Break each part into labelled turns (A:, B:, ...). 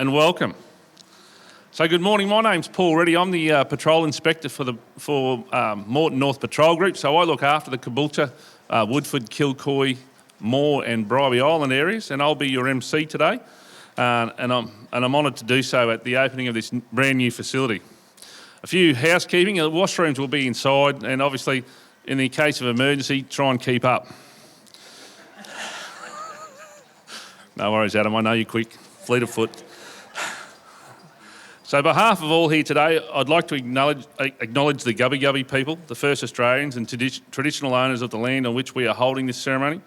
A: and welcome. So good morning, my name's Paul Reddy. I'm the Patrol Inspector for Moreton North Patrol Group. So I look after the Caboolture, Woodford, Kilcoy, Moore and Bribie Island areas, and I'll be your MC today. And I'm honoured to do so at the opening of this brand new facility. A few housekeeping, the washrooms will be inside, and obviously in the case of emergency, try and keep up. No worries, Adam, I know you're quick, fleet of foot. So on behalf of all here today, I'd like to acknowledge the Gubbi Gubbi people, the first Australians and traditional owners of the land on which we are holding this ceremony.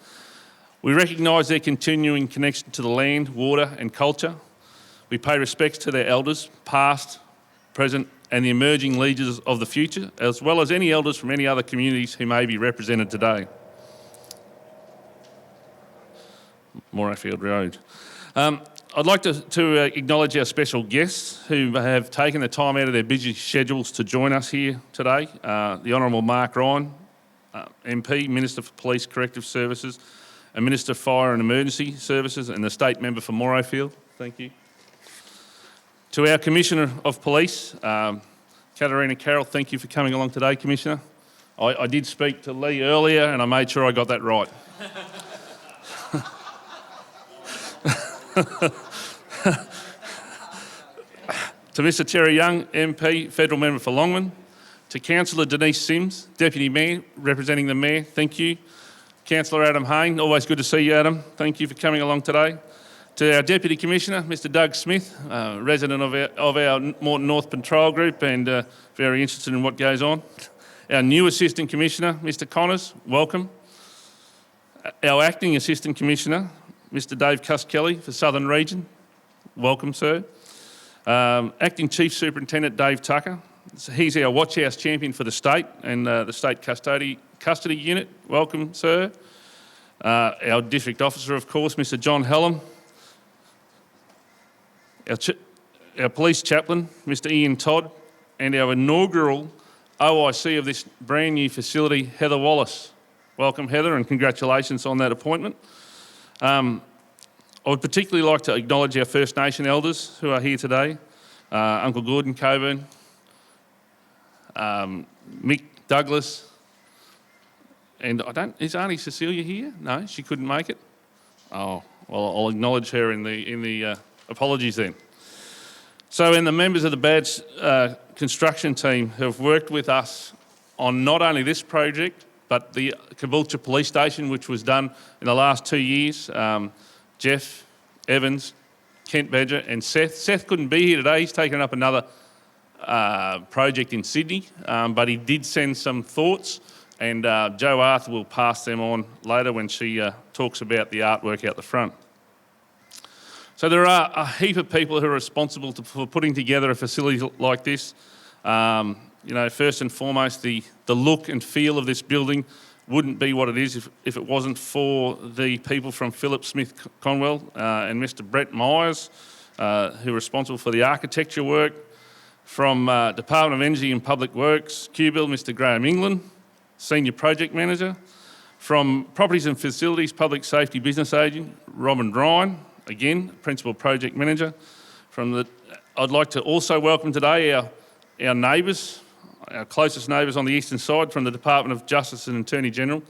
A: We recognise their continuing connection to the land, water and culture. We pay respects to their elders, past, present and the emerging leaders of the future, as well as any elders from any other communities who may be represented today. Morayfield Road. I'd like to acknowledge our special guests who have taken the time out of their busy schedules to join us here today. The Honourable Mark Ryan, MP, Minister for Police Corrective Services, and Minister of Fire and Emergency Services, and the State Member for Morayfield. Thank you. To our Commissioner of Police, Katarina Carroll, thank you for coming along today, Commissioner. I did speak to Lee earlier and I made sure I got that right. To Mr Terry Young, MP, Federal Member for Longman. To Councillor Denise Sims, Deputy Mayor, representing the Mayor, thank you. Councillor Adam Hayne, always good to see you, Adam. Thank you for coming along today. To our Deputy Commissioner, Mr Doug Smith, resident of our Moreton North Patrol Group and very interested in what goes on. Our new Assistant Commissioner, Mr Connors, welcome. Our Acting Assistant Commissioner, Mr Dave Cuss-Kelly for Southern Region, welcome sir. Acting Chief Superintendent Dave Tucker, he's our Watch House champion for the state and the State Custody Unit, welcome sir. Our District Officer of course, Mr John Hallam. Our Police Chaplain, Mr Ian Todd, and our inaugural OIC of this brand new facility, Heather Wallace. Welcome Heather and congratulations on that appointment. I would particularly like to acknowledge our First Nation elders who are here today. Uncle Gordon Coburn, Mick Douglas, and is Auntie Cecilia here? No, she couldn't make it. Oh, well, I'll acknowledge her in the apologies then. So, and the members of the Badge construction team who have worked with us on not only this project, but the Caboolture Police Station, which was done in the last 2 years. Jeff, Evans, Kent Badger and Seth. Seth couldn't be here today, he's taken up another project in Sydney, but he did send some thoughts and Jo Arthur will pass them on later when she talks about the artwork out the front. So there are a heap of people who are responsible for putting together a facility like this. First and foremost, the look and feel of this building wouldn't be what it is if it wasn't for the people from Philip Smith Conwell and Mr Brett Myers, who are responsible for the architecture work. From Department of Energy and Public Works, QBill, Mr Graham England, Senior Project Manager. From Properties and Facilities, Public Safety Business Agent, Robin Ryan, again, Principal Project Manager. I'd like to also welcome today our neighbours, our closest neighbours on the eastern side from the Department of Justice and Attorney General,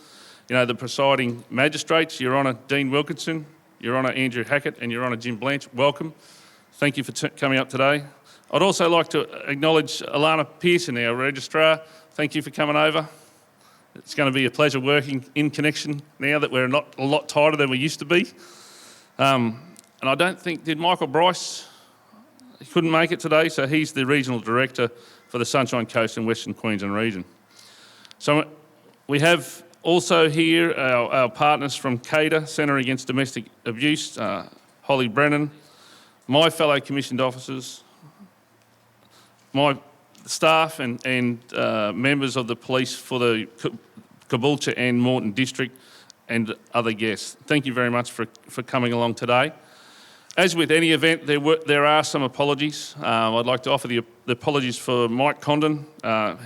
A: the presiding magistrates, Your Honour Dean Wilkinson, Your Honour Andrew Hackett and Your Honour Jim Blanch, welcome. Thank you for coming up today. I'd also like to acknowledge Alana Pearson, our Registrar. Thank you for coming over. It's going to be a pleasure working in Connection now that we're not a lot tighter than we used to be. And I don't think, did Michael Bryce, he couldn't make it today, so he's the Regional Director for the Sunshine Coast and Western Queensland region. So we have also here our partners from CADA, Centre Against Domestic Abuse, Holly Brennan, my fellow commissioned officers, my staff and members of the police for the Caboolture and Moreton District and other guests. Thank you very much for coming along today. As with any event, there are some apologies. I'd like to offer the apologies for Mike Condon.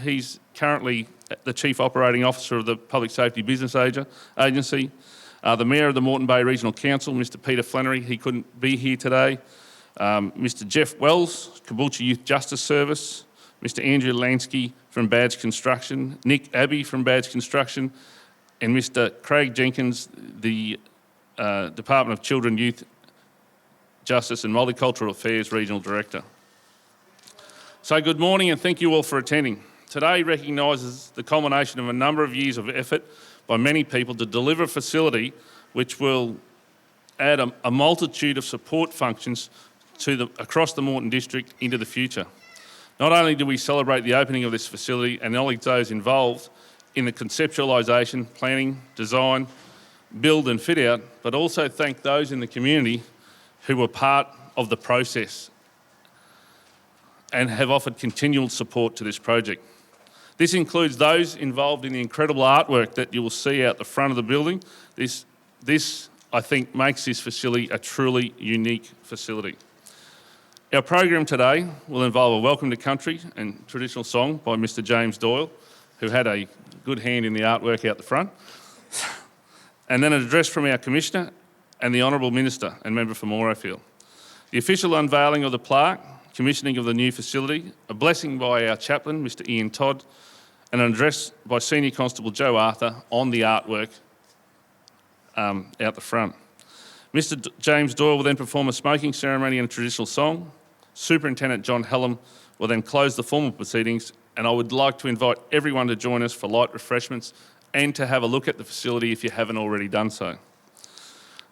A: He's currently the Chief Operating Officer of the Public Safety Business Agency. The Mayor of the Moreton Bay Regional Council, Mr Peter Flannery, he couldn't be here today. Mr Jeff Wells, Caboolture Youth Justice Service, Mr Andrew Lansky from Badge Construction, Nick Abbey from Badge Construction, and Mr Craig Jenkins, the Department of Children, Youth, Justice and Multicultural Affairs Regional Director. So good morning and thank you all for attending. Today recognises the culmination of a number of years of effort by many people to deliver a facility which will add a multitude of support functions across the Moreton District into the future. Not only do we celebrate the opening of this facility and acknowledge those involved in the conceptualisation, planning, design, build and fit out, but also thank those in the community who were part of the process and have offered continual support to this project. This includes those involved in the incredible artwork that you will see out the front of the building. This, I think, makes this facility a truly unique facility. Our program today will involve a welcome to country and traditional song by Mr James Doyle, who had a good hand in the artwork out the front, and then an address from our Commissioner and the Honourable Minister and Member for Morayfield. The official unveiling of the plaque, commissioning of the new facility, a blessing by our chaplain, Mr Ian Todd, and an address by Senior Constable Joe Arthur on the artwork out the front. Mr James Doyle will then perform a smoking ceremony and a traditional song. Superintendent John Hallam will then close the formal proceedings, and I would like to invite everyone to join us for light refreshments and to have a look at the facility if you haven't already done so.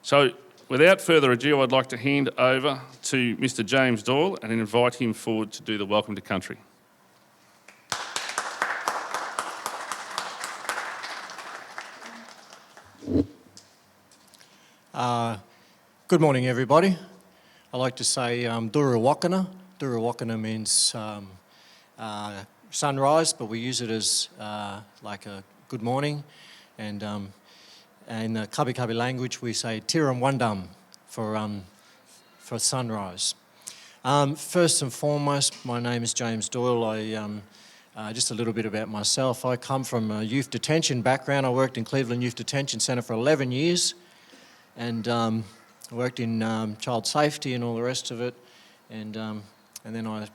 A: So without further ado, I'd like to hand over to Mr James Doyle and invite him forward to do the welcome to country.
B: Good morning, everybody. I like to say Dura Wakana. Dura Wakana means sunrise, but we use it as like a good morning. And in the Kabi Kabi language, we say Tiram Wandam for sunrise. First and foremost, my name is James Doyle. Just a little bit about myself. I come from a youth detention background. I worked in Cleveland Youth Detention Centre for 11 years. And I worked in child safety and all the rest of it, and then I've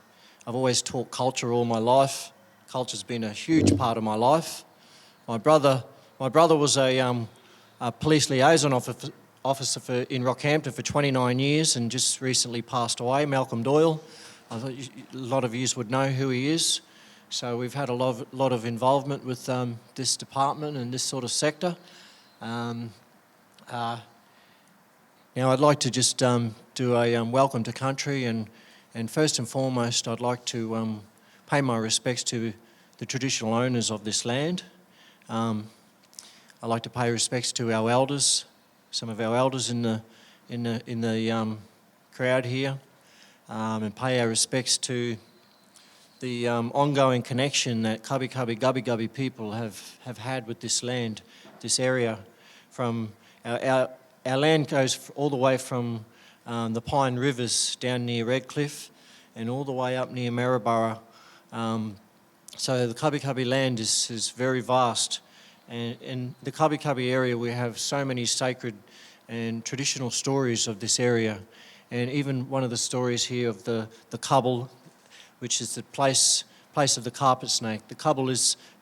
B: always taught culture all my life. Culture's been a huge part of my life. My brother was a police liaison officer in Rockhampton for 29 years and just recently passed away, Malcolm Doyle. I thought a lot of you would know who he is. So we've had a lot of involvement with this department and this sort of sector. Now, I'd like to just do a welcome to country, and first and foremost, I'd like to pay my respects to the traditional owners of this land. I'd like to pay respects to our elders, some of our elders in the crowd here, and pay our respects to the ongoing connection that Kabi Kabi Gubbi Gubbi people have had with this land, this area, from our land goes all the way from the Pine Rivers down near Redcliffe and all the way up near Maryborough. So the Kabi Kabi land is very vast. And in the Kabi Kabi area, we have so many sacred and traditional stories of this area. And even one of the stories here of the Cabul, which is the place of the carpet snake. The Cabul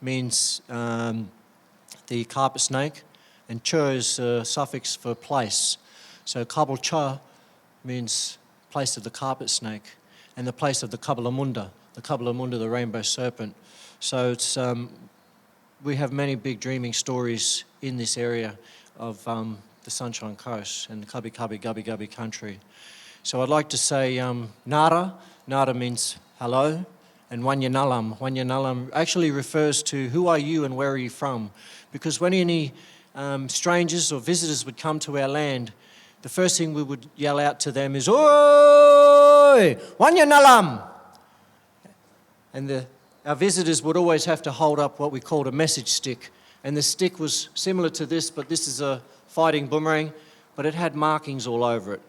B: means the carpet snake. And Chur is a suffix for place. So Caboolture means place of the carpet snake, and the place of the Caboolture, the rainbow serpent. So it's we have many big dreaming stories in this area of the Sunshine Coast and the Kabi Kabi Gubbi Gubbi country. So I'd like to say Nara. Nara means hello. And Wanyanullum actually refers to who are you and where are you from? Because when any strangers or visitors would come to our land, the first thing we would yell out to them is, "Oi, Wanyanullum!" And our visitors would always have to hold up what we called a message stick. And the stick was similar to this, but this is a fighting boomerang, but it had markings all over it.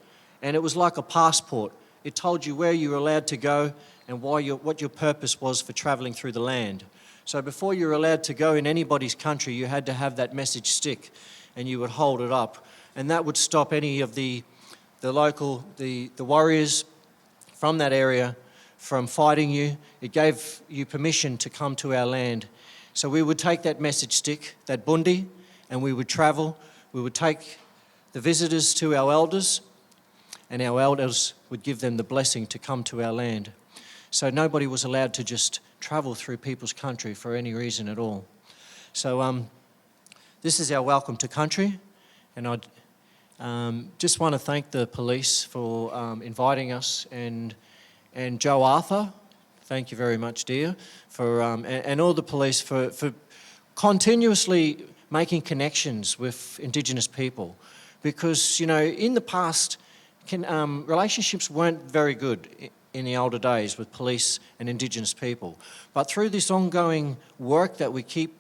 B: And it was like a passport. It told you where you were allowed to go and what your purpose was for travelling through the land. So before you were allowed to go in anybody's country, you had to have that message stick and you would hold it up. And that would stop any of the local warriors from that area from fighting you. It gave you permission to come to our land. So we would take that message stick, that bundi, and we would travel. We would take the visitors to our elders, and our elders would give them the blessing to come to our land. So nobody was allowed to just travel through people's country for any reason at all. So this is our welcome to country, and I just want to thank the police for inviting us, and Joe Arthur, thank you very much, dear, for and all the police for continuously making connections with Indigenous people, because in the past, relationships weren't very good in the older days with police and Indigenous people. But through this ongoing work that we keep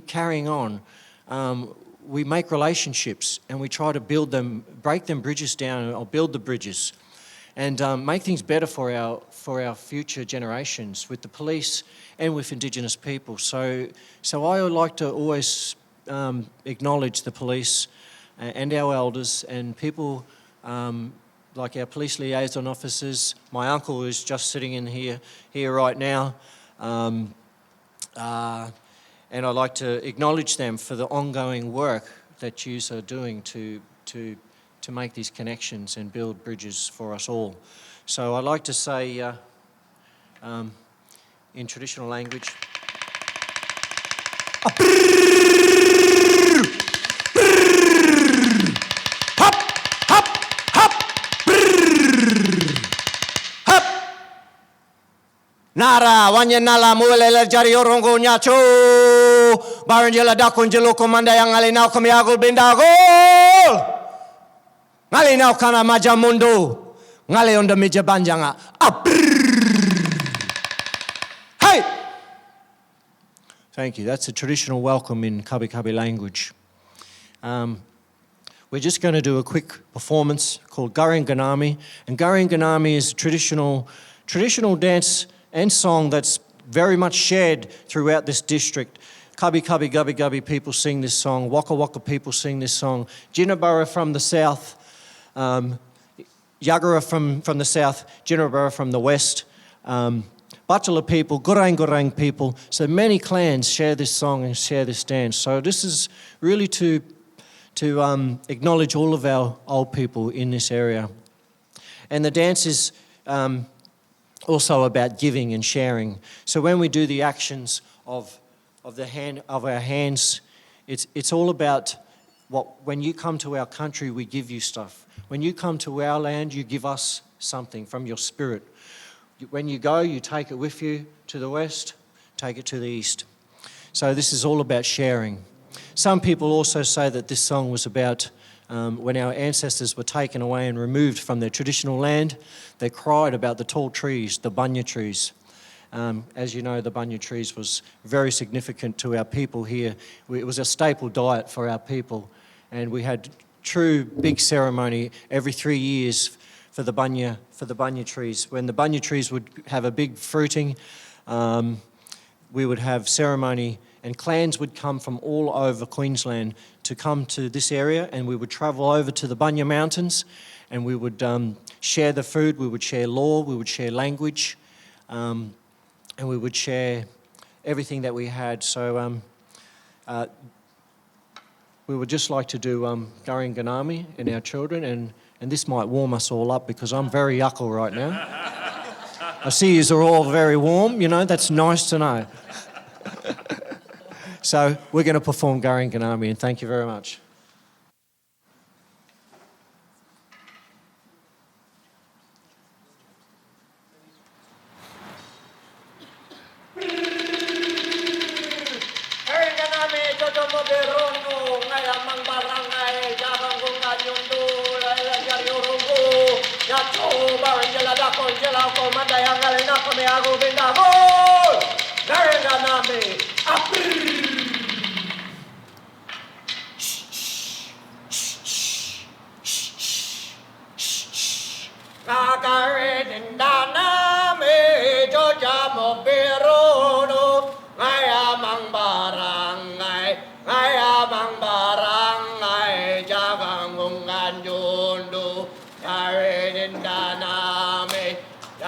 B: carrying on, we make relationships and we try to build them, break them bridges down, or build the bridges, and make things better for our future generations with the police and with Indigenous people. So I would like to always acknowledge the police and our elders and people like our police liaison officers. My uncle is just sitting in here right now. And I'd like to acknowledge them for the ongoing work that you are doing to make these connections and build bridges for us all. So I'd like to say in traditional language, Nara wanyanala muelela jari orongo nyacho baranjela dakonjelo komanda yang alinao kamiagol bendagol ngalinao kana majamundo ngale onda meja banjanga hey. Thank you. That's a traditional welcome in Kabi Kabi language. We're just going to do a quick performance called Garing Ganami, and Garing Ganami is a traditional dance and song that's very much shared throughout this district. Kabi Kabi Gubbi Gubbi people sing this song. Waka Waka people sing this song. Jinnaburra from the south, Yagara from the south, Jinnaburra from the west, Butula people, Gurang people. So many clans share this song and share this dance. So this is really to acknowledge all of our old people in this area. And the dance is also about giving and sharing. So when we do the actions of our hands, it's all about when you come to our country, we give you stuff. When you come to our land, you give us something from your spirit. When you go, you take it with you to the west, take it to the east. So this is all about sharing. Some people also say that this song was about when our ancestors were taken away and removed from their traditional land. They cried about the tall trees, the bunya trees. As you know, the bunya trees was very significant to our people here. It was a staple diet for our people, and we had true big ceremony every 3 years for the bunya trees. When the bunya trees would have a big fruiting, we would have ceremony, and clans would come from all over Queensland to come to this area, and we would travel over to the Bunya Mountains, and we would share the food, we would share law, we would share language, and we would share everything that we had. So we would just like to do Garing Ganami and our children, and this might warm us all up because I'm very yuckle right now. I see yous are all very warm, that's nice to know. So we're going to perform Garing Ganami, and thank you very much.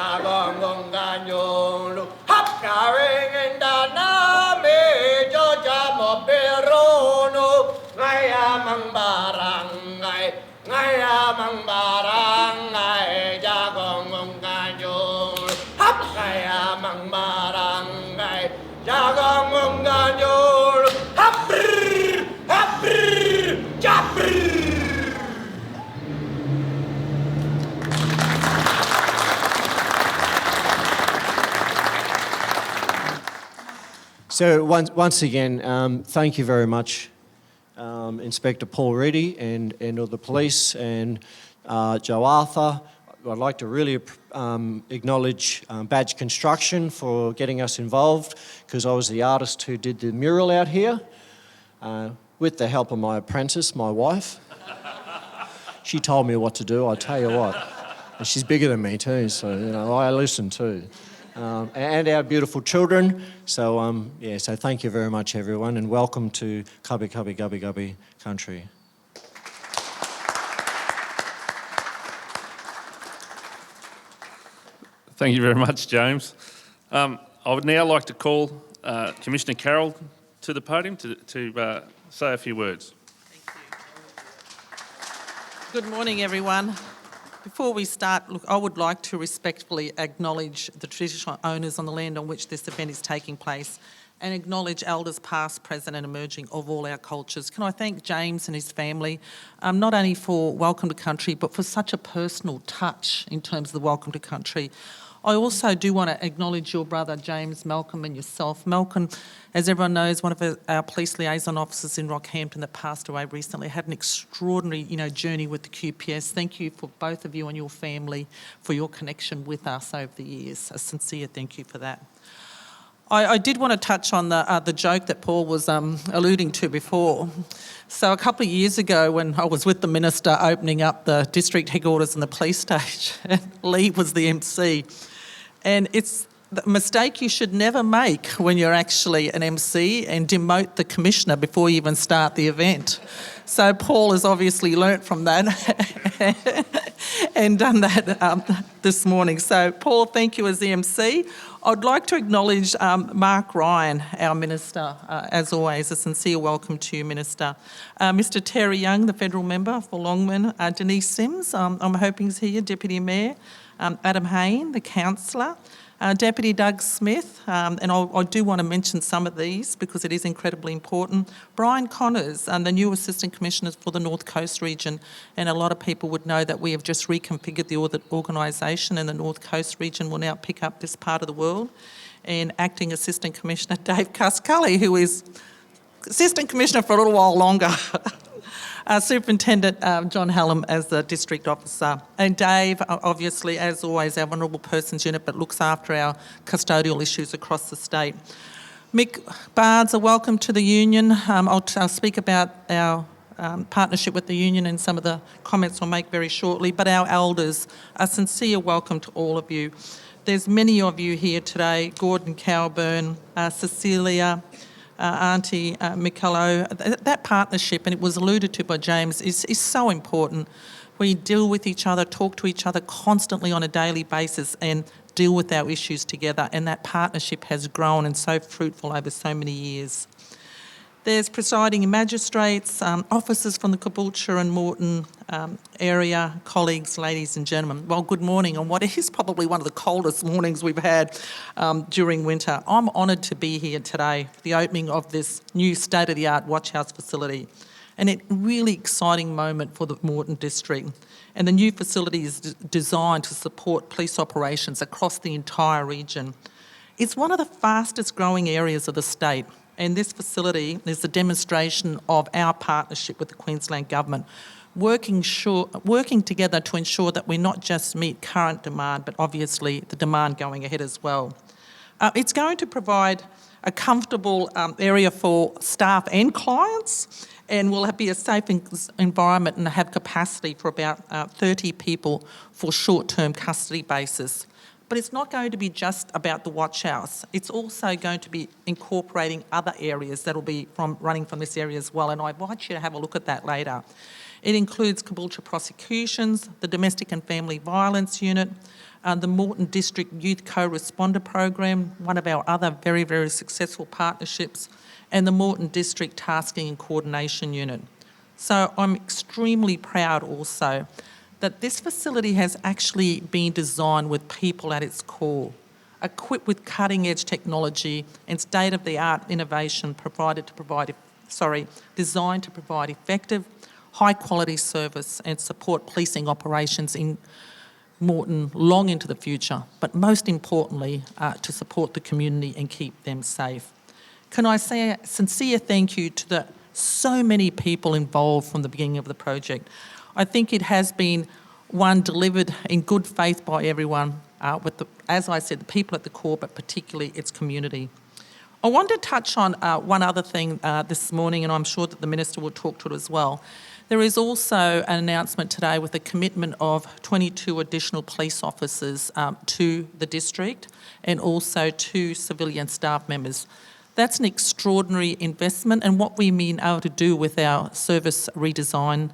C: Jagongonganyulu, hapkaring in the name, Jojamo Perono, Ngayamang barangay, Ngayamang barangay, Jagongonganyulu, hapkayamang barangay, Jagongonganyulu, hapbrr, hapbrr, japbrr.
B: So once again, thank you very much, Inspector Paul Reedy and all the police and Joe Arthur. I'd like to really acknowledge Badge Construction for getting us involved, because I was the artist who did the mural out here with the help of my apprentice, my wife. She told me what to do, I tell you what. And she's bigger than me too, so I listen too. And our beautiful children. So so thank you very much, everyone, and welcome to Kabi Kabi Gubbi Gubbi country.
A: Thank you very much, James. I would now like to call Commissioner Carroll to the podium to say a few words.
D: Thank you. Good morning, everyone. Before we start, look, I would like to respectfully acknowledge the traditional owners on the land on which this event is taking place and acknowledge elders past, present and emerging of all our cultures. Can I thank James and his family, not only for Welcome to Country, but for such a personal touch in terms of the Welcome to Country. I also do want to acknowledge your brother, James, Malcolm, and yourself. Malcolm, as everyone knows, one of our police liaison officers in Rockhampton that passed away recently, had an extraordinary, journey with the QPS. Thank you for both of you and your family for your connection with us over the years. A sincere thank you for that. I did want to touch on the joke that Paul was alluding to before. So a couple of years ago, when I was with the Minister opening up the district headquarters and the police station, Lee was the MC. And it's the mistake you should never make when you're actually an MC and demote the Commissioner before you even start the event. So Paul has obviously learnt from that and done that this morning. So Paul, thank you as the MC. I'd like to acknowledge Mark Ryan, our Minister, as always. A sincere welcome to you, Minister. Mr Terry Young, the Federal Member for Longman. Denise Sims, I'm hoping is here, Deputy Mayor. Adam Hayne, the Councillor. Deputy Doug Smith, and I do want to mention some of these because it is incredibly important. Brian Connors, the new Assistant Commissioner for the North Coast region, and a lot of people would know that we have just reconfigured the organisation, and the North Coast region will now pick up this part of the world. And Acting Assistant Commissioner Dave Cuscully, who is Assistant Commissioner for a little while longer. Superintendent John Hallam as the District Officer. And Dave, obviously, as always, our Vulnerable Persons Unit, but looks after our custodial issues across the state. Mick Barnes, a welcome to the Union. I'll speak about our partnership with the Union and some of the comments I'll make very shortly, but our elders, a sincere welcome to all of you. There's many of you here today, Gordon Cowburn, Cecilia, Auntie Michello. That partnership, and it was alluded to by James, is so important. We deal with each other, talk to each other constantly on a daily basis and deal with our issues together, and that partnership has grown and so fruitful over so many years. There's presiding magistrates, officers from the Caboolture and Moreton area, colleagues, ladies and gentlemen. Well, good morning on what is probably one of the coldest mornings we've had during winter. I'm honoured to be here today for the opening of this new state-of-the-art watch house facility, and a really exciting moment for the Moreton district. And the new facility is designed to support police operations across the entire region. It's one of the fastest growing areas of the state, and this facility is a demonstration of our partnership with the Queensland Government, working together to ensure that we not just meet current demand, but obviously the demand going ahead as well. It's going to provide a comfortable area for staff and clients, and will be a safe environment and have capacity for about 30 people for short-term custody basis. But it's not going to be just about the watch house. It's also going to be incorporating other areas that will be running from this area as well, and I invite you to have a look at that later. It includes Caboolture prosecutions, the Domestic and Family Violence Unit, the Moreton District Youth Co-Responder Program, one of our other very, very successful partnerships, and the Moreton District Tasking and Coordination Unit. So I'm extremely proud also that this facility has actually been designed with people at its core, equipped with cutting-edge technology and state-of-the-art innovation designed to provide effective, high-quality service and support policing operations in Moreton long into the future, but most importantly, to support the community and keep them safe. Can I say a sincere thank you to the so many people involved from the beginning of the project. I think it has been one delivered in good faith by everyone, with, as I said, the people at the core, but particularly its community. I want to touch on one other thing this morning, and I'm sure that the Minister will talk to it as well. There is also an announcement today with the commitment of 22 additional police officers to the district and also 2 civilian staff members. That's an extraordinary investment, and what we mean able to do with our service redesign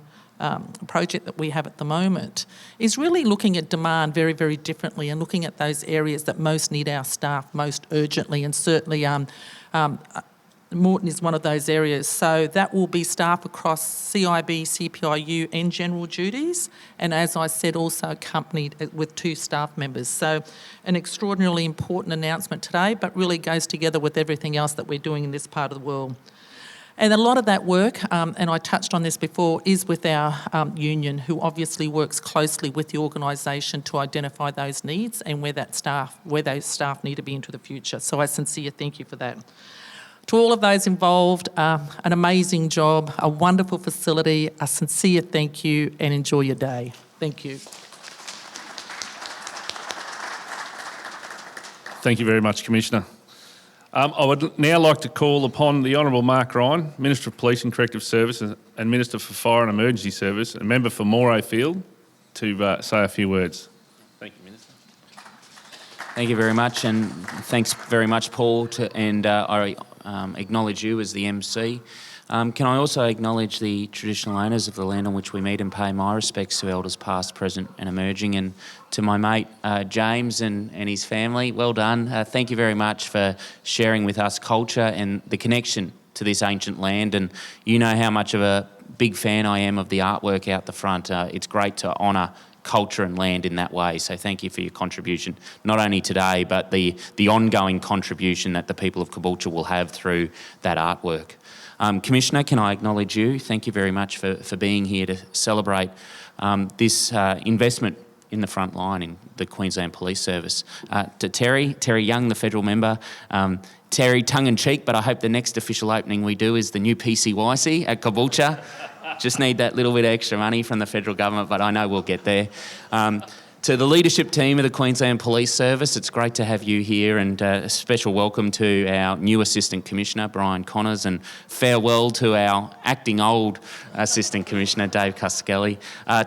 D: project that we have at the moment is really looking at demand very, very differently and looking at those areas that most need our staff most urgently, and certainly Moreton is one of those areas. So that will be staff across CIB, CPIU and general duties, and as I said, also accompanied with 2 staff members. So an extraordinarily important announcement today, but really goes together with everything else that we're doing in this part of the world. And a lot of that work, and I touched on this before, is with our union, who obviously works closely with the organisation to identify those needs and where those staff need to be into the future. So I sincerely thank you for that. To all of those involved, an amazing job, a wonderful facility, a sincere thank you, and enjoy your day. Thank you.
A: Thank you very much, Commissioner. I would now like to call upon the Honourable Mark Ryan, Minister of Police and Corrective Services and Minister for Fire and Emergency Service, and Member for Morayfield, to say a few words. Thank you, Minister.
E: Thank you very much, and thanks very much, Paul, I acknowledge you as the MC. Can I also acknowledge the traditional owners of the land on which we meet and pay my respects to elders past, present and emerging, and to my mate James and his family. Well done. Thank you very much for sharing with us culture and the connection to this ancient land, and you know how much of a big fan I am of the artwork out the front. It's great to honour culture and land in that way, so thank you for your contribution, not only today but the ongoing contribution that the people of Caboolture will have through that artwork. Commissioner, can I acknowledge you? Thank you very much for being here to celebrate this investment in the front line in the Queensland Police Service. To Terry Young, the federal member, Terry, tongue-in-cheek, but I hope the next official opening we do is the new PCYC at Caboolture. Just need that little bit of extra money from the federal government, but I know we'll get there. To the leadership team of the Queensland Police Service, it's great to have you here, and a special welcome to our new Assistant Commissioner, Brian Connors, and farewell to our acting old Assistant Commissioner, Dave Cuskelly.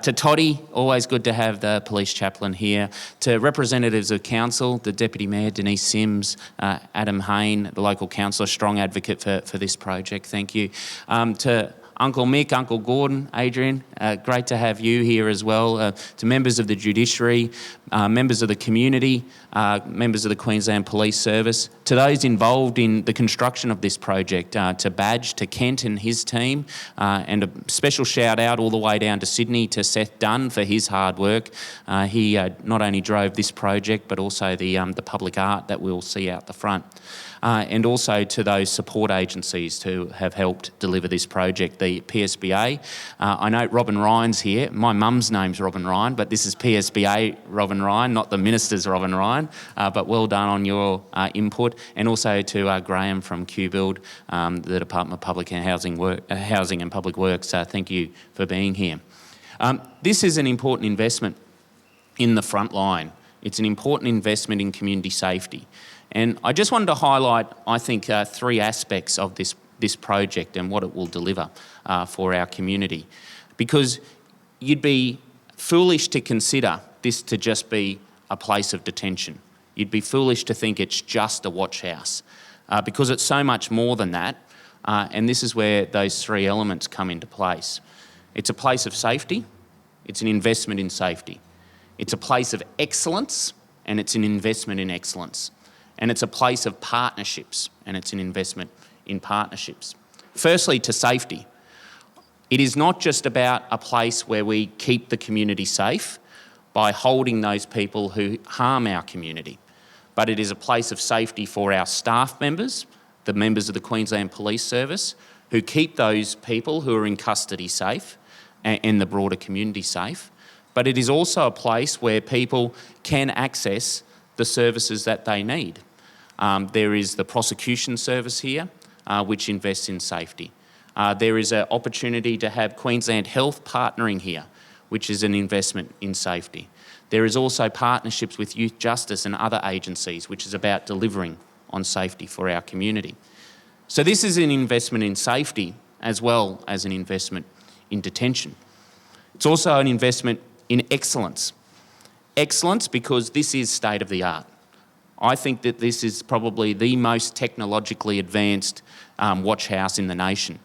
E: To Toddy, always good to have the Police Chaplain here. To representatives of Council, the Deputy Mayor, Denise Sims, Adam Hayne, the local councillor, strong advocate for this project, thank you. To Uncle Mick, Uncle Gordon, Adrian, great to have you here as well. To members of the judiciary, members of the community, members of the Queensland Police Service, to those involved in the construction of this project, to Badge, to Kent and his team, and a special shout out all the way down to Sydney to Seth Dunn for his hard work. He not only drove this project but also the public art that we'll see out the front. And also to those support agencies who have helped deliver this project, the PSBA. I know Robin Ryan's here. My mum's name's Robin Ryan, but this is PSBA Robin Ryan, not the Minister's Robin Ryan. But well done on your input. And also to Graham from QBuild, the Department of Public and Housing and Public Works. Thank you for being here. This is an important investment in the front line. It's an important investment in community safety. And I just wanted to highlight, I think, 3 aspects of this project and what it will deliver for our community. Because you'd be foolish to consider this to just be a place of detention. You'd be foolish to think it's just a watch house, because it's so much more than that. And this is where those 3 elements come into place. It's a place of safety. It's an investment in safety. It's a place of excellence, and it's an investment in excellence. And it's a place of partnerships, and it's an investment in partnerships. Firstly, to safety. It is not just about a place where we keep the community safe by holding those people who harm our community, but it is a place of safety for our staff members, the members of the Queensland Police Service, who keep those people who are in custody safe and the broader community safe. But it is also a place where people can access the services that they need. There is the prosecution service here, which invests in safety. There is an opportunity to have Queensland Health partnering here, which is an investment in safety. There is also partnerships with Youth Justice and other agencies, which is about delivering on safety for our community. So this is an investment in safety as well as an investment in detention. It's also an investment in excellence. Excellence because this is state of the art. I think that this is probably the most technologically advanced watch house in the nation.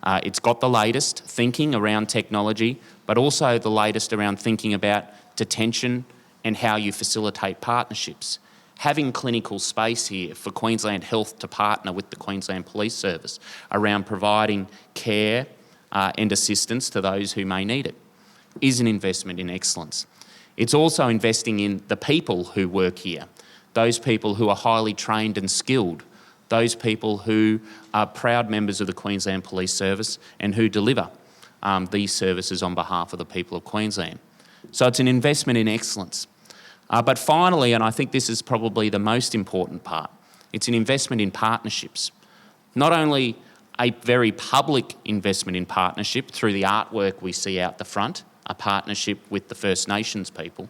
E: It's got the latest thinking around technology, but also the latest around thinking about detention and how you facilitate partnerships. Having clinical space here for Queensland Health to partner with the Queensland Police Service around providing care and assistance to those who may need it is an investment in excellence. It's also investing in the people who work here, those people who are highly trained and skilled, those people who are proud members of the Queensland Police Service and who deliver these services on behalf of the people of Queensland. So it's an investment in excellence. But finally, and I think this is probably the most important part, it's an investment in partnerships. Not only a very public investment in partnership through the artwork we see out the front, a partnership with the First Nations people,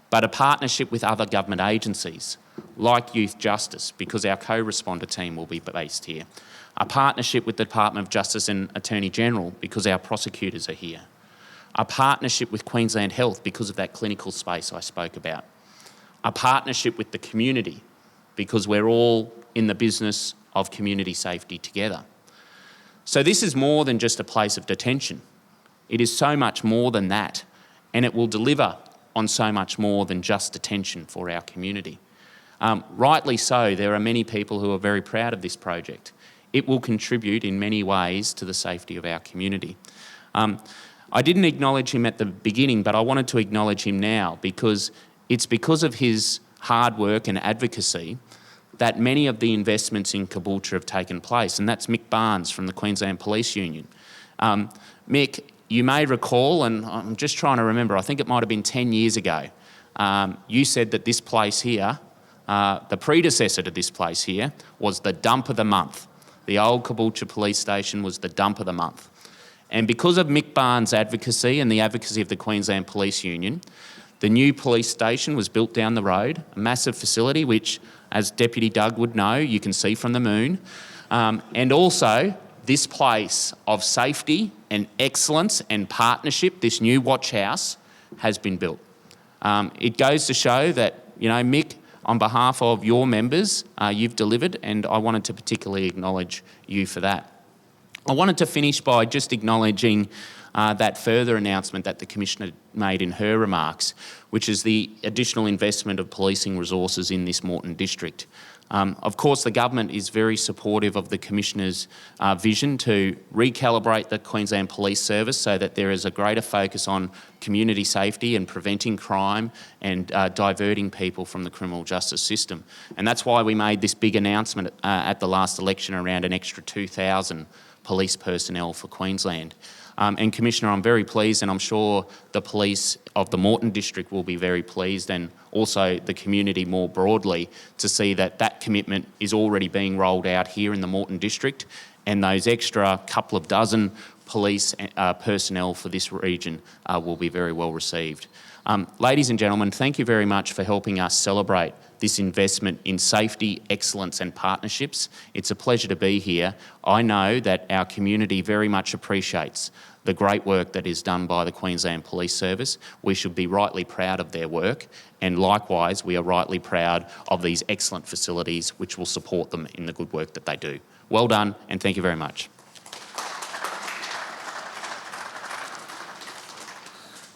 E: but a partnership with other government agencies like Youth Justice, because our co-responder team will be based here. A partnership with the Department of Justice and Attorney General because our prosecutors are here. A partnership with Queensland Health because of that clinical space I spoke about. A partnership with the community because we're all in the business of community safety together. So this is more than just a place of detention. It is so much more than that, and it will deliver on so much more than just detention for our community. Rightly so, there are many people who are very proud of this project. It will contribute in many ways to the safety of our community. I didn't acknowledge him at the beginning, but I wanted to acknowledge him now because it's because of his hard work and advocacy that many of the investments in Caboolture have taken place, and that's Mick Barnes from the Queensland Police Union. Mick, you may recall, and I'm just trying to remember, I think it might have been 10 years ago, you said that this place here, the predecessor to this place here, was the dump of the month. The old Caboolture Police Station was the dump of the month. And because of Mick Barnes' advocacy and the advocacy of the Queensland Police Union, the new police station was built down the road, a massive facility which, as Deputy Doug would know, you can see from the moon. And also, this place of safety and excellence and partnership, this new watch house, has been built. It goes to show that, you know, Mick, on behalf of your members, you've delivered, and I wanted to particularly acknowledge you for that. I wanted to finish by just acknowledging that further announcement that the Commissioner made in her remarks, which is the additional investment of policing resources in this Moreton district. Of course, the government is very supportive of the Commissioner's vision to recalibrate the Queensland Police Service so that there is a greater focus on community safety and preventing crime and diverting people from the criminal justice system. And that's why we made this big announcement at the last election around an extra 2,000 police personnel for Queensland. And Commissioner, I'm very pleased, and I'm sure the police of the Moreton district will be very pleased, and also the community more broadly, to see that that commitment is already being rolled out here in the Moreton district, and those extra couple of dozen police personnel for this region will be very well received. Ladies and gentlemen, thank you very much for helping us celebrate this investment in safety, excellence and partnerships. It's a pleasure to be here. I know that our community very much appreciates the great work that is done by the Queensland Police Service. We should be rightly proud of their work, and likewise we are rightly proud of these excellent facilities which will support them in the good work that they do. Well done, and thank you very much.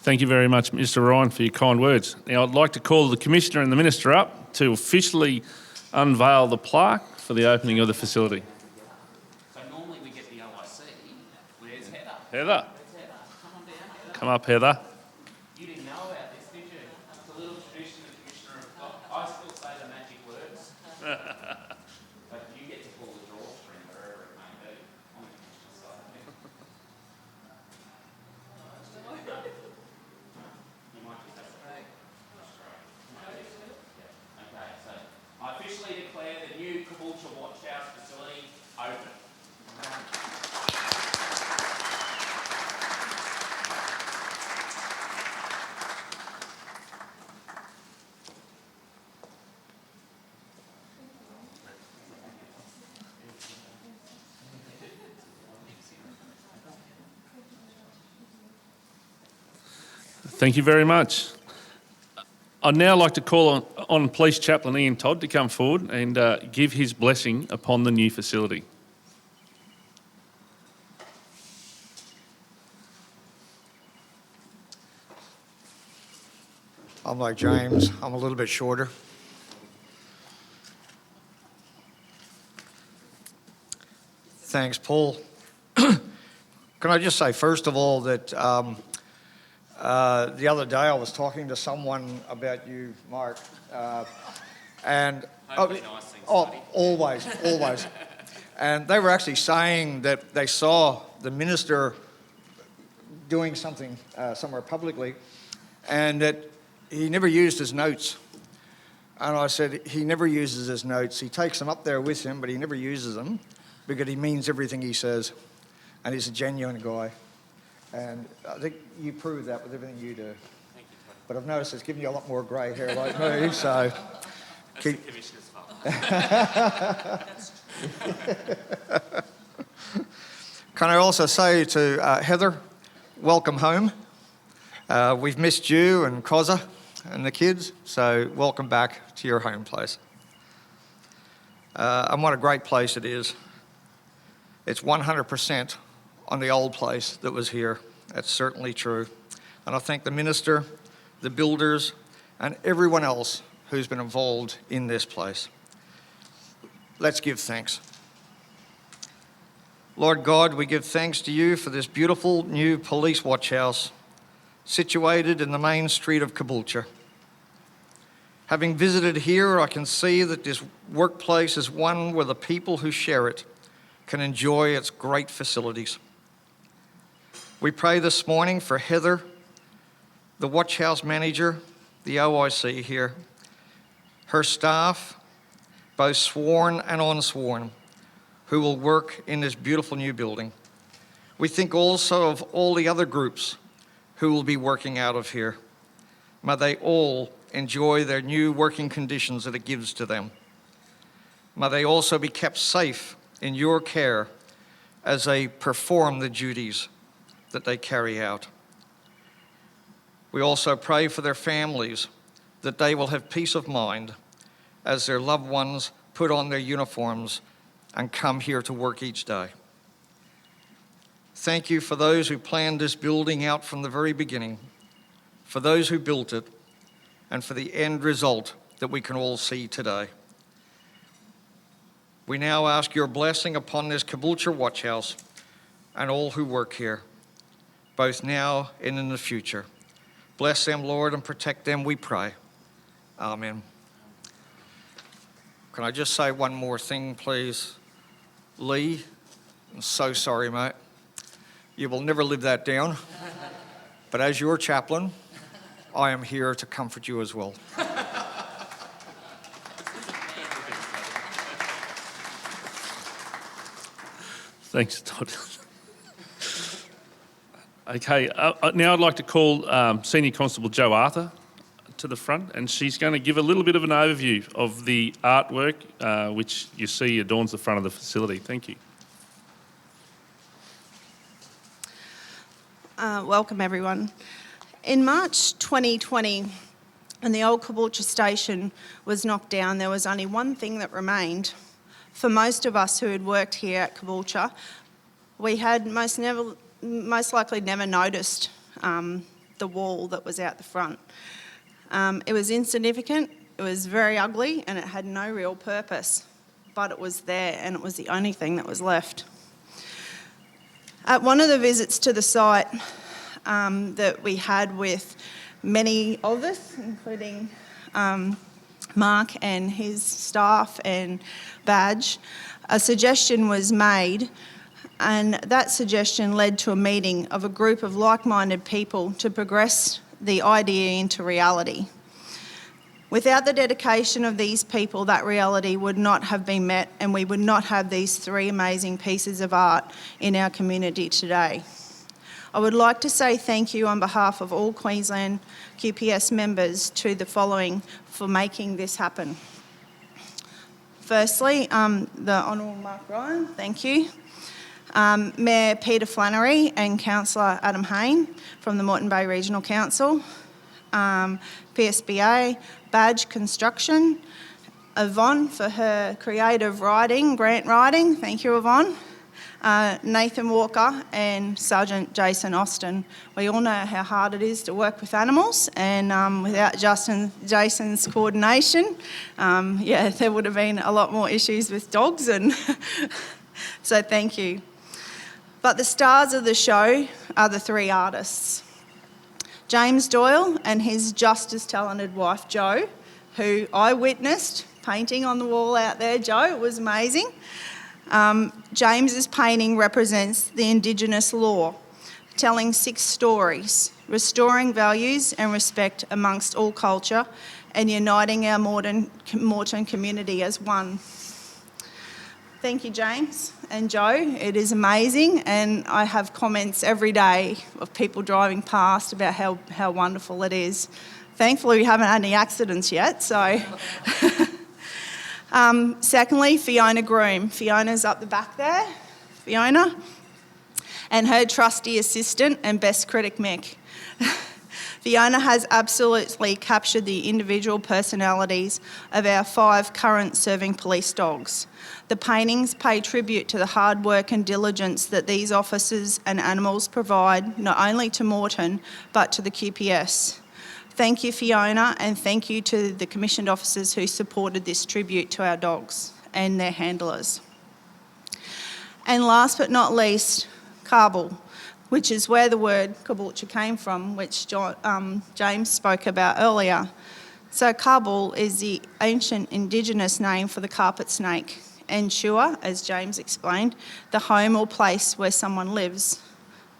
A: Thank you very much, Mr Ryan, for your kind words. Now, I'd like to call the Commissioner and the Minister up to officially unveil the plaque for the opening of the facility.
E: So normally we get the OIC. Where's Heather?
A: Heather,
E: Where's Heather? Come on down, Heather.
A: come up, Heather.
E: You didn't know about this, did you? It's a little tradition the Commissioner of God. I still say the magic words. But you get to pull the drawstring wherever it may be on the Commissioner's side. You might just have to take Okay, so I officially declare the new Caboolture Watch House facility open.
A: Thank you very much. I'd now like to call on Police Chaplain Ian Todd to come forward and give his blessing upon the new facility.
F: I'm like James, I'm a little bit shorter. Thanks, Paul. Can I just say, first of all, that the other day I was talking to someone about you, Mark, and
E: Hopefully nice things, buddy.
F: always. And they were actually saying that they saw the minister doing something somewhere publicly, and that he never used his notes. And I said, he never uses his notes. He takes them up there with him, but he never uses them because he means everything he says. And he's a genuine guy. And I think you prove that with everything you do.
E: Thank you, Todd.
F: But I've noticed it's giving you a lot more grey hair like me, so...
E: That's
F: keep-
E: the Commissioner's fault.
F: Can I also say to Heather, welcome home. We've missed you and Koza and the kids, so welcome back to your home place. And what a great place it is. It's 100% on the old place that was here. That's certainly true. And I thank the minister, the builders, and everyone else who's been involved in this place. Let's give thanks. Lord God, we give thanks to you for this beautiful new police watch house situated in the main street of Caboolture. Having visited here, I can see that this workplace is one where the people who share it can enjoy its great facilities. We pray this morning for Heather, the watch house manager, the OIC here, her staff, both sworn and unsworn, who will work in this beautiful new building. We think also of all the other groups who will be working out of here. May they all enjoy their new working conditions that it gives to them. May they also be kept safe in your care as they perform the duties that they carry out. We also pray for their families, that they will have peace of mind as their loved ones put on their uniforms and come here to work each day. Thank you for those who planned this building out from the very beginning, for those who built it, and for the end result that we can all see today. We now ask your blessing upon this Caboolture Watch House and all who work here, both now and in the future. Bless them, Lord, and protect them, we pray. Amen. Can I just say one more thing, please? Lee, I'm so sorry, mate. You will never live that down. But as your chaplain, I am here to comfort you as well.
A: Thanks, Todd. Okay, now I'd like to call Senior Constable Jo Arthur to the front, and she's going to give a little bit of an overview of the artwork which you see adorns the front of the facility. Thank you.
G: Welcome, everyone. In March 2020, when the old Caboolture station was knocked down, there was only one thing that remained. For most of us who had worked here at Caboolture, we had most likely never noticed the wall that was out the front. It was insignificant, it was very ugly, and it had no real purpose, but it was there and it was the only thing that was left. At one of the visits to the site that we had with many of us, including Mark and his staff and Badge, a suggestion was made, and that suggestion led to a meeting of a group of like-minded people to progress the idea into reality. Without the dedication of these people, that reality would not have been met, and we would not have these 3 amazing pieces of art in our community today. I would like to say thank you on behalf of all Queensland QPS members to the following for making this happen. Firstly, the Honourable Mark Ryan, thank you. Mayor Peter Flannery and Councillor Adam Hayne from the Moreton Bay Regional Council, PSBA, Badge Construction, Yvonne for her creative writing, grant writing, thank you Yvonne, Nathan Walker and Sergeant Jason Austin. We all know how hard it is to work with animals, and without Jason's coordination, there would have been a lot more issues with dogs, and so thank you. But the stars of the show are the 3 artists. James Doyle and his just as talented wife Jo, who I witnessed painting on the wall out there. Jo, it was amazing. James's painting represents the Indigenous law, telling 6 stories, restoring values and respect amongst all culture and uniting our Moreton community as one. Thank you, James and Jo. It is amazing, and I have comments every day of people driving past about how wonderful it is. Thankfully, we haven't had any accidents yet, so... Secondly, Fiona Groom. Fiona's up the back there. Fiona. And her trusty assistant and best critic, Mick. Fiona has absolutely captured the individual personalities of our 5 current serving police dogs. The paintings pay tribute to the hard work and diligence that these officers and animals provide, not only to Moreton, but to the QPS. Thank you, Fiona, and thank you to the commissioned officers who supported this tribute to our dogs and their handlers. And last but not least, Cabool, which is where the word Caboolture came from, which James spoke about earlier. So Cabool is the ancient Indigenous name for the carpet snake, and Shua, as James explained, the home or place where someone lives.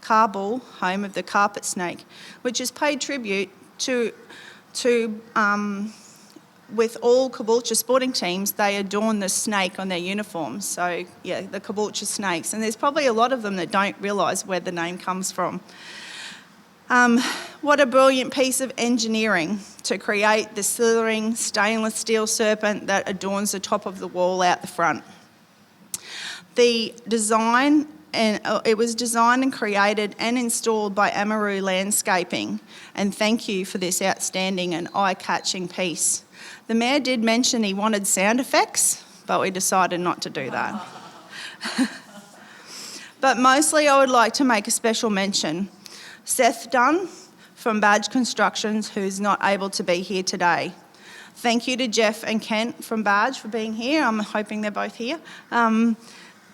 G: Cabool, home of the carpet snake, which is paid tribute to with all Caboolture sporting teams, they adorn the snake on their uniforms. So, yeah, the Caboolture snakes. And there's probably a lot of them that don't realise where the name comes from. What a brilliant piece of engineering to create the slithering stainless steel serpent that adorns the top of the wall out the front. The design, it was designed and created and installed by Amaru Landscaping, and thank you for this outstanding and eye-catching piece. The Mayor did mention he wanted sound effects, but we decided not to do that. But mostly I would like to make a special mention. Seth Dunn from Badge Constructions, who's not able to be here today. Thank you to Jeff and Kent from Badge for being here. I'm hoping they're both here.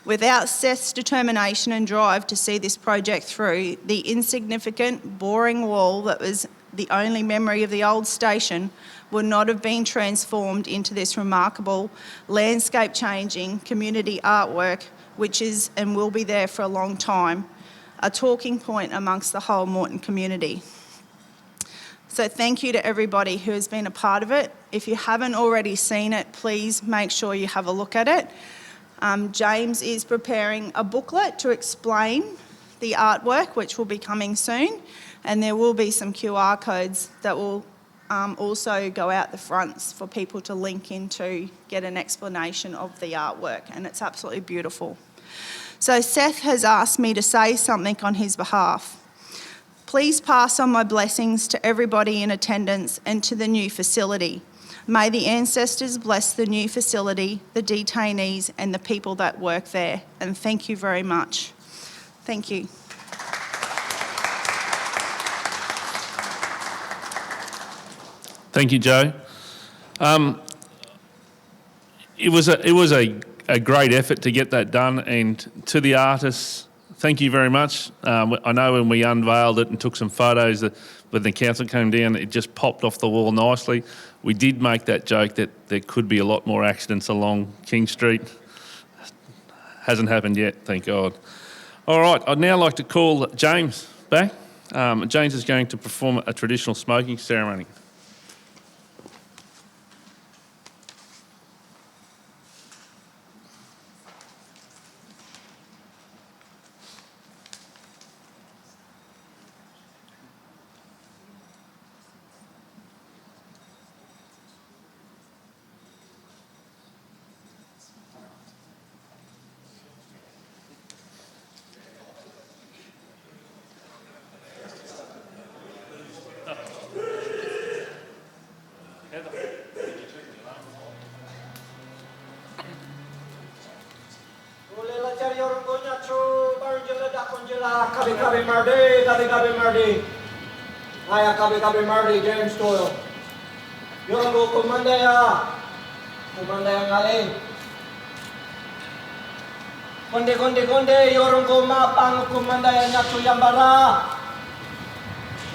G: Without Seth's determination and drive to see this project through, the insignificant, boring wall that was the only memory of the old station would not have been transformed into this remarkable, landscape-changing community artwork, which is and will be there for a long time, a talking point amongst the whole Moreton community. So thank you to everybody who has been a part of it. If you haven't already seen it, please make sure you have a look at it. James is preparing a booklet to explain the artwork, which will be coming soon, and there will be some QR codes that will also go out the fronts for people to link into, get an explanation of the artwork, and it's absolutely beautiful. So Seth has asked me to say something on his behalf. Please pass on my blessings to everybody in attendance and to the new facility. May the ancestors bless the new facility, the detainees and the people that work there. And thank you very much. Thank you.
A: Thank you, Joe. It was a great effort to get that done, and to the artists, thank you very much. I know when we unveiled it and took some photos, that when the council came down, it just popped off the wall nicely. We did make that joke that there could be a lot more accidents along King Street. Hasn't happened yet, thank God. All right, I'd now like to call James back. James is going to perform a traditional smoking ceremony.
C: Kabi Mardi. Aya Kabi Mardi, James Doyle. Yorgo Kumandaya Ngali. Konde, Yorgo Mapang Kumandaya Nachu Yambara.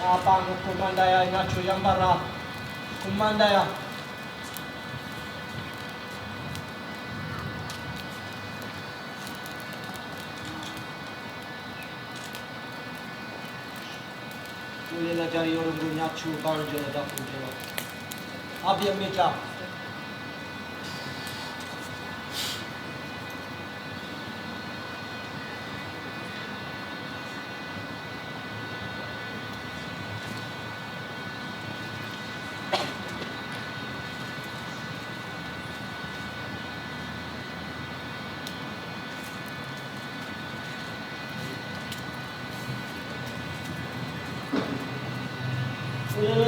C: Mapang Kumandaya Nachu Yambara. Kumandaya. Ulila jari Yorgo Nachu Barjala Dapunjala. Abia Mita.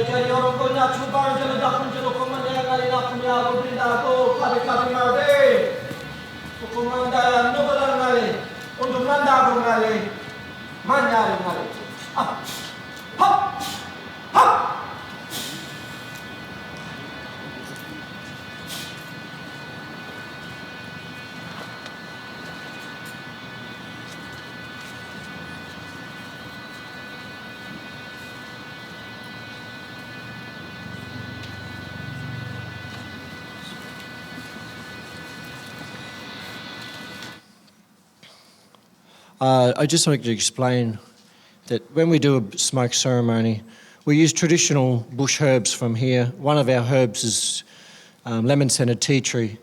C: Jadi orang punya cuba jalan dakun jalan komanda kali nak punya berbinda ko kabi marde. Komanda nubalan kali untuk manda ko kali manyari kali. Hap hap.
B: I just wanted to explain that when we do a smoke ceremony, we use traditional bush herbs from here. One of our herbs is lemon-scented tea tree.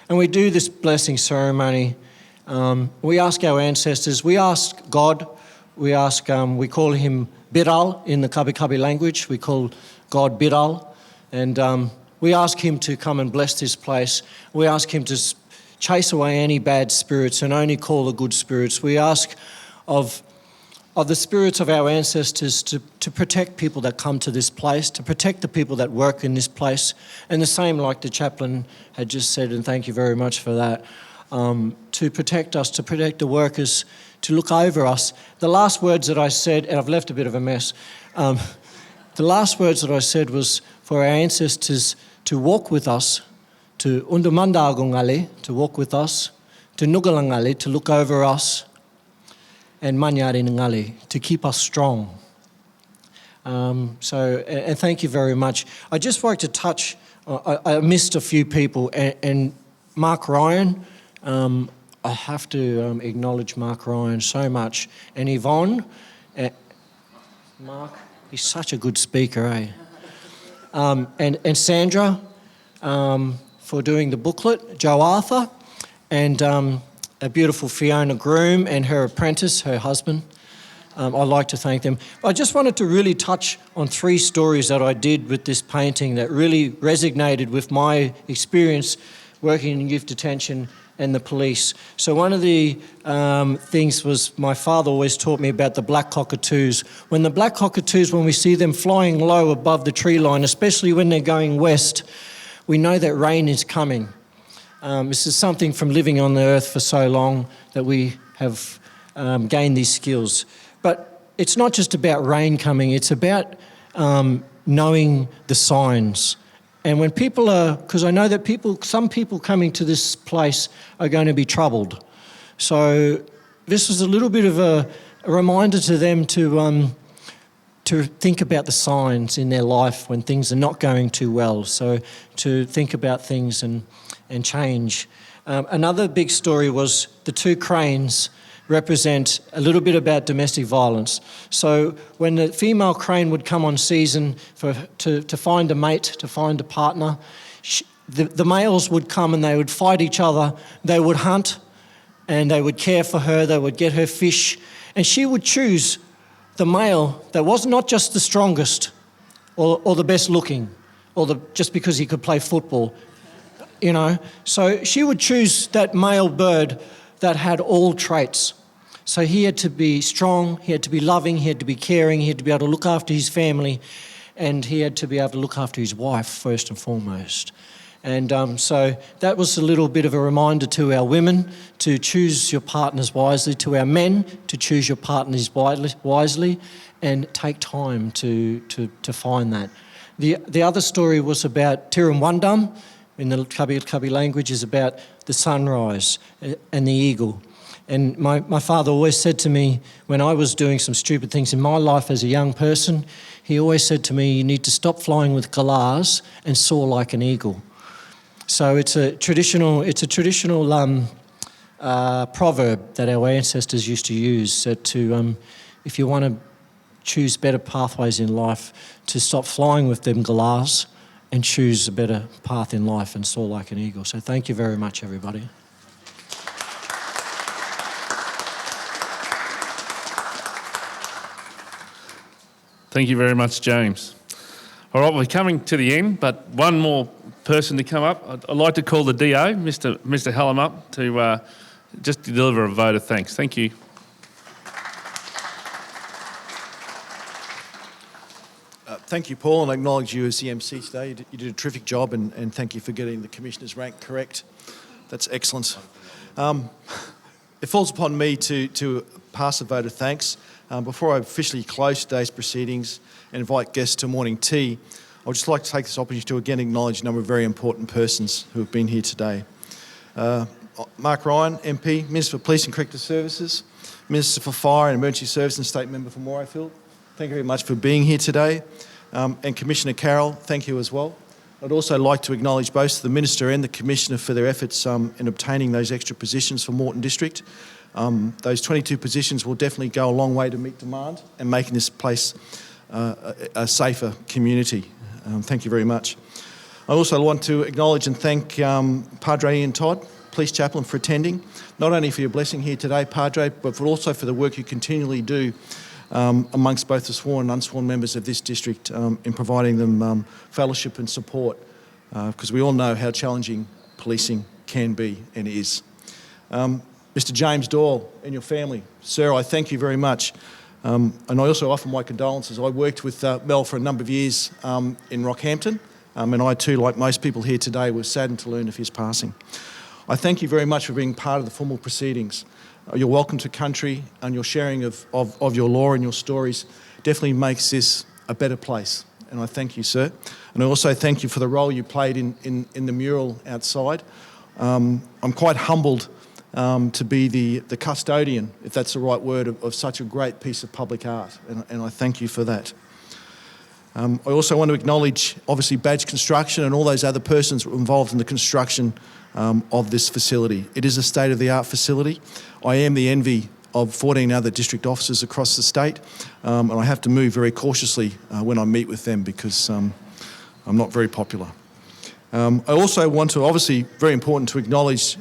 B: And we do this blessing ceremony. We ask our ancestors, we ask God, we call him Biral in the Kabi language. We call God Biral. And we ask him to come and bless this place. We ask him to chase away any bad spirits and only call the good spirits. We ask of the spirits of our ancestors to protect people that come to this place, to protect the people that work in this place. And the same like the chaplain had just said, and thank you very much for that, to protect us, to protect the workers, to look over us. The last words that I said, and I've left a bit of a mess, the last words that I said was for our ancestors to walk with us, to undumandagungali, to walk with us, to nugalangali, to look over us, and manyari ngali, to keep us strong. And thank you very much. I just like to touch, I missed a few people, and Mark Ryan, I have to acknowledge Mark Ryan so much, and Yvonne, Mark, he's such a good speaker, eh? And Sandra, for doing the booklet, Joe Arthur, and a beautiful Fiona Groom and her apprentice, her husband. I'd like to thank them. I just wanted to really touch on 3 stories that I did with this painting that really resonated with my experience working in youth detention and the police. So one of the things was my father always taught me about the black cockatoos. When the black cockatoos, when we see them flying low above the tree line, especially when they're going west, we know that rain is coming. This is something from living on the earth for so long that we have gained these skills. But it's not just about rain coming, it's about knowing the signs. And when people are, because I know that some people coming to this place are going to be troubled. So this was a little bit of a reminder to them to think about the signs in their life when things are not going too well. So to think about things and change. Another big story was the 2 cranes represent a little bit about domestic violence. So when the female crane would come on season to find a mate, to find a partner, the males would come and they would fight each other. They would hunt and they would care for her. They would get her fish. And she would choose the male that was not just the strongest or the best looking or just because he could play football, you know. So she would choose that male bird that had all traits. So he had to be strong, he had to be loving, he had to be caring, he had to be able to look after his family, and he had to be able to look after his wife first and foremost. And so that was a little bit of a reminder to our women to choose your partners wisely, to our men to choose your partners wisely, and take time to find that. The other story was about Tirumwandam, in the Cubby language, is about the sunrise and the eagle. And my father always said to me, when I was doing some stupid things in my life as a young person, he always said to me, you need to stop flying with galahs and soar like an eagle. So it's a traditional proverb that our ancestors used to use if you want to choose better pathways in life, to stop flying with them galahs and choose a better path in life and soar like an eagle. So thank you very much, everybody.
A: Thank you very much, James. All right, we're coming to the end, but one more person to come up. I'd like to call the DO, Mr. Hallam, up to just deliver a vote of thanks. Thank you.
H: Thank you, Paul, and I acknowledge you as the MC today. You did a terrific job, and thank you for getting the Commissioner's rank correct. That's excellent. It falls upon me to pass a vote of thanks. Before I officially close today's proceedings and invite guests to morning tea, I would just like to take this opportunity to again acknowledge a number of very important persons who have been here today. Mark Ryan, MP, Minister for Police and Corrective Services, Minister for Fire and Emergency Services and State Member for Morayfield. Thank you very much for being here today. And Commissioner Carroll, thank you as well. I'd also like to acknowledge both the Minister and the Commissioner for their efforts in obtaining those extra positions for Moreton District. Those 22 positions will definitely go a long way to meet demand and making this place a safer community. Thank you very much. I also want to acknowledge and thank Padre Ian Todd, Police Chaplain, for attending, not only for your blessing here today, Padre, but also for the work you continually do amongst both the sworn and unsworn members of this district in providing them fellowship and support, because we all know how challenging policing can be and is. Mr. James Doyle and your family, sir, I thank you very much. And I also offer my condolences. I worked with Mel for a number of years in Rockhampton, and I too, like most people here today, was saddened to learn of his passing. I thank you very much for being part of the formal proceedings. Your welcome to country and your sharing of your law and your stories definitely makes this a better place. And I thank you, sir. And I also thank you for the role you played in the mural outside. I'm quite humbled to be the custodian, if that's the right word, of such a great piece of public art. And I thank you for that. I also want to acknowledge, obviously, Badge Construction and all those other persons who were involved in the construction of this facility. It is a state-of-the-art facility. I am the envy of 14 other district officers across the state, and I have to move very cautiously when I meet with them because I'm not very popular. I also want to, obviously, very important to acknowledge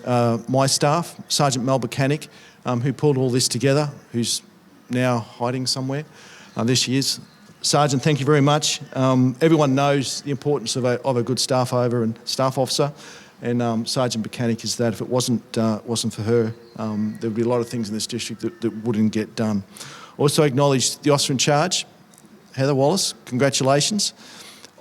H: my staff, Sergeant Mel Mechanic, who pulled all this together, who's now hiding somewhere. There she is. Sergeant, thank you very much. Everyone knows the importance of a good staff officer, and Sergeant Mechanic is that. If it wasn't for her, there would be a lot of things in this district that wouldn't get done. Also acknowledge the officer in charge, Heather Wallace. Congratulations.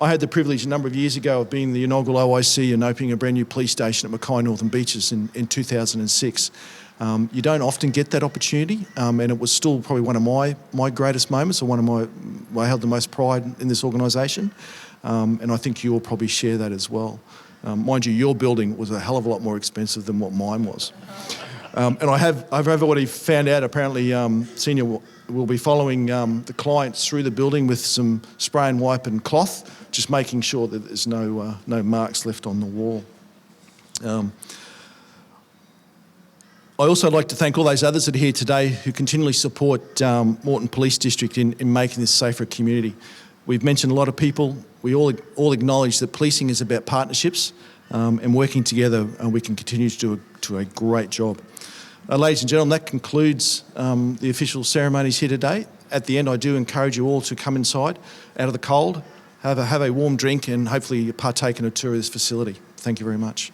H: I had the privilege a number of years ago of being the inaugural OIC and opening a brand new police station at Mackay Northern Beaches in 2006. You don't often get that opportunity, and it was still probably one of my greatest moments, or one of where I held the most pride in this organisation, and I think you'll probably share that as well. Mind you, your building was a hell of a lot more expensive than what mine was. And I've already found out, apparently Senior will be following the clients through the building with some spray and wipe and cloth, just making sure that there's no marks left on the wall. I also like to thank all those others that are here today who continually support Moreton Police District in making this safer community. We've mentioned a lot of people. We all acknowledge that policing is about partnerships, and working together we can continue to do a great job. Ladies and gentlemen, that concludes the official ceremonies here today. At the end, I do encourage you all to come inside out of the cold, have a warm drink, and hopefully partake in a tour of this facility. Thank you very much.